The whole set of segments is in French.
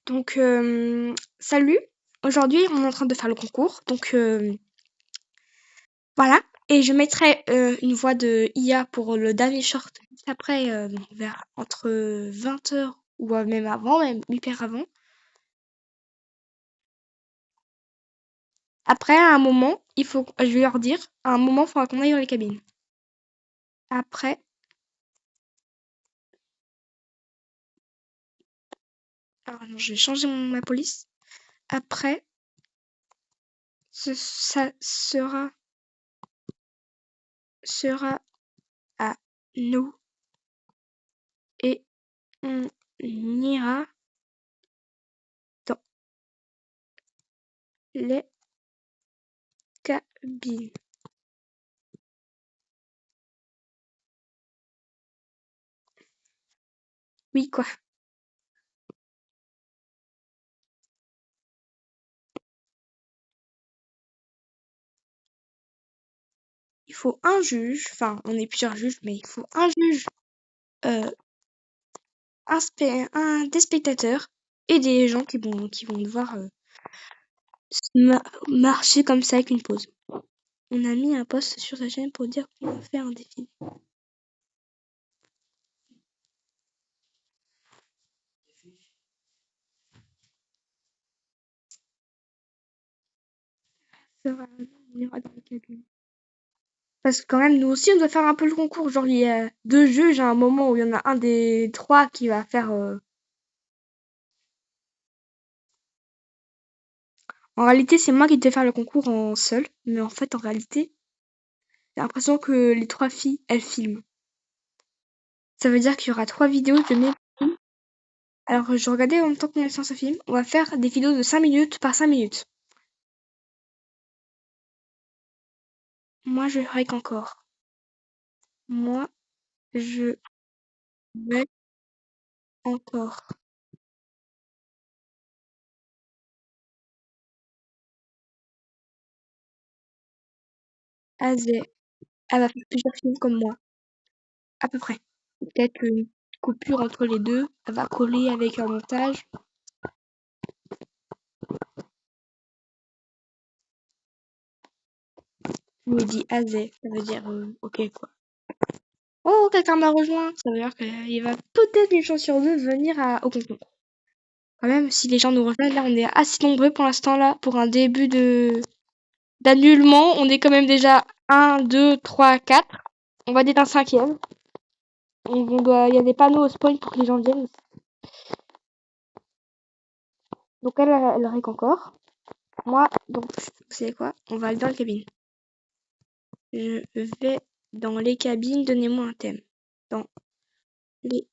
Donc, salut. Aujourd'hui, on est en train de faire le concours. Donc, voilà. Et je mettrai une voix de IA pour le dernier short juste après, vers entre 20 h ou même avant, même hyper avant. Après, à un moment, je vais leur dire, à un moment, il faudra qu'on aille dans les cabines. Après, alors non, je vais changer ma police. Après, ça sera à nous et on ira dans les cabines. Oui, quoi. Il faut un juge, enfin, on est plusieurs juges, mais il faut un juge, euh, des spectateurs et des gens qui vont devoir marcher comme ça avec une pause. On a mis un post sur sa chaîne pour dire qu'on va faire un défi. Ça va, on ira dans la cabine. Parce que quand même, nous aussi, on doit faire un peu le concours. Genre, il y a deux juges à un moment où il y en a un des trois qui va faire... En réalité, c'est moi qui devais faire le concours en seul. Mais en fait, en réalité, j'ai l'impression que les trois filles, elles filment. Ça veut dire qu'il y aura trois vidéos de mes... Alors, je regardais en même temps qu'on est sur ce film. On va faire des vidéos de 5 minutes par 5 minutes. Moi, je règle encore. Moi, je vais encore. Azé, elle va faire plusieurs films comme moi, à peu près. Peut-être une coupure entre les deux. Elle va coller avec un montage. Je lui ai dit Azé, ça veut dire ok quoi. Oh, quelqu'un m'a rejoint. Ça veut dire qu'il va peut-être une chance sur deux venir au concours. Quand même, si les gens nous rejoignent, là, on est assez nombreux pour l'instant là, pour un début d'annulement. On est quand même déjà un, 2, 3, 4. On va être un cinquième. Il y a des panneaux au spawn pour que les gens viennent. Donc elle règle encore. Moi, donc, vous savez quoi? On va aller dans la cabine. Je vais dans les cabines. Donnez-moi un thème. Dans les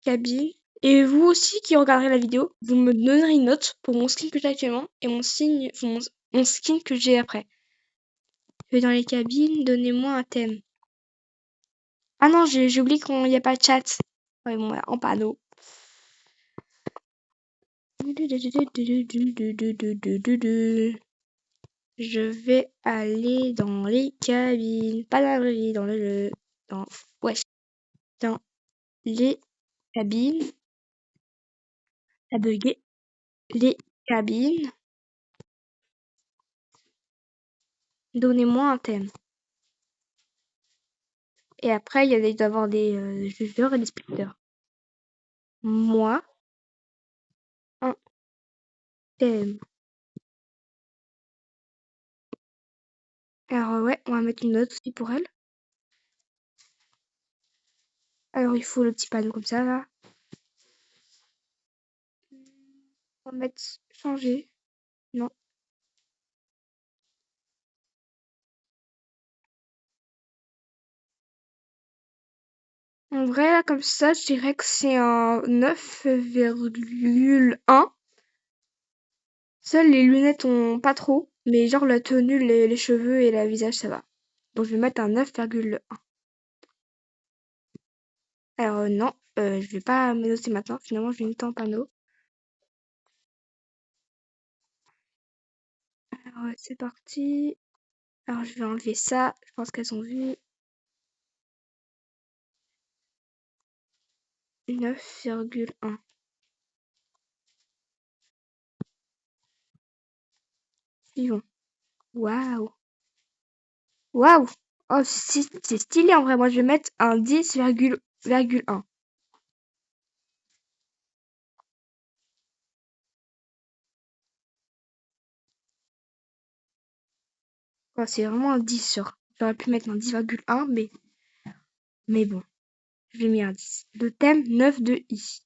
cabines. Et vous aussi qui regarderez la vidéo, vous me donnerez une note pour mon skin que j'ai actuellement et mon skin que j'ai après. Je vais dans les cabines. Donnez-moi un thème. Ah non, j'ai oublié qu'il n'y a pas de chat. Ouais, bon, voilà, en panneau. Je vais aller dans les cabines. Pas dans dans le jeu. Dans, ouais, dans les cabines. À bugger. Les cabines. Donnez-moi un thème. Et après, il y a d'avoir des jugeurs et des spectateurs. Moi, un thème. Alors, ouais, on va mettre une note aussi pour elle. Alors, il faut le petit panneau comme ça, là. On va mettre changer. Non. En vrai, là, comme ça, je dirais que c'est un 9,1. Seules les lunettes ont pas trop, mais genre la tenue, les cheveux et le visage, ça va. Donc je vais mettre un 9,1. Alors non, je vais pas me noter maintenant. Finalement, je vais noter en panneau. Alors c'est parti. Alors je vais enlever ça. Je pense qu'elles ont vu. 9,1. Suivant. Waouh. Waouh. Oh, c'est stylé en vrai. Moi, je vais mettre un 10,1. Oh, c'est vraiment un 10 sur. J'aurais pu mettre un 10,1, mais bon, j'ai mis un 10. Le thème 9 de I.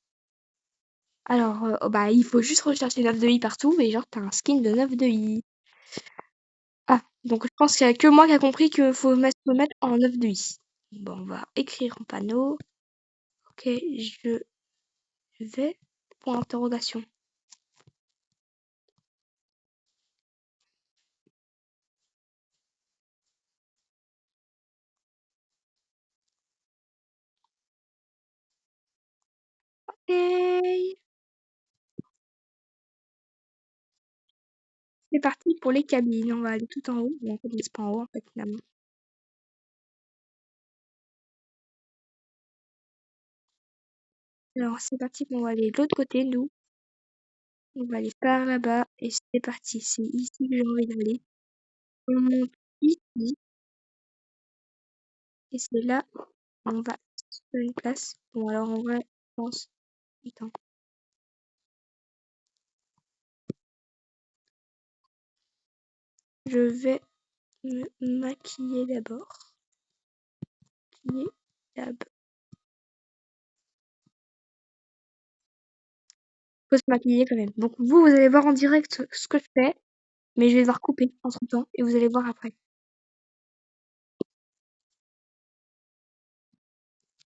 Alors, oh, bah, il faut juste rechercher 9 de I partout, et genre, t'as un skin de 9 de I. Ah, donc je pense qu'il y a que moi qui a compris qu'il faut me mettre en 9 de I. Bon, on va écrire en panneau. Ok, je vais. Point d'interrogation. Ok, c'est parti pour les cabines. On va aller tout en haut. Bon, on commence pas en haut, en fait, finalement. Alors, c'est parti, on va aller de l'autre côté, nous. On va aller par là-bas et c'est parti. C'est ici que j'ai envie d'aller. On monte ici et c'est là on va sur une place. Bon, alors en vrai, je pense. Attends. Je vais me maquiller d'abord. Maquiller d'abord. Faut se maquiller quand même. Donc vous allez voir en direct ce que je fais, mais je vais devoir couper entre temps et vous allez voir après.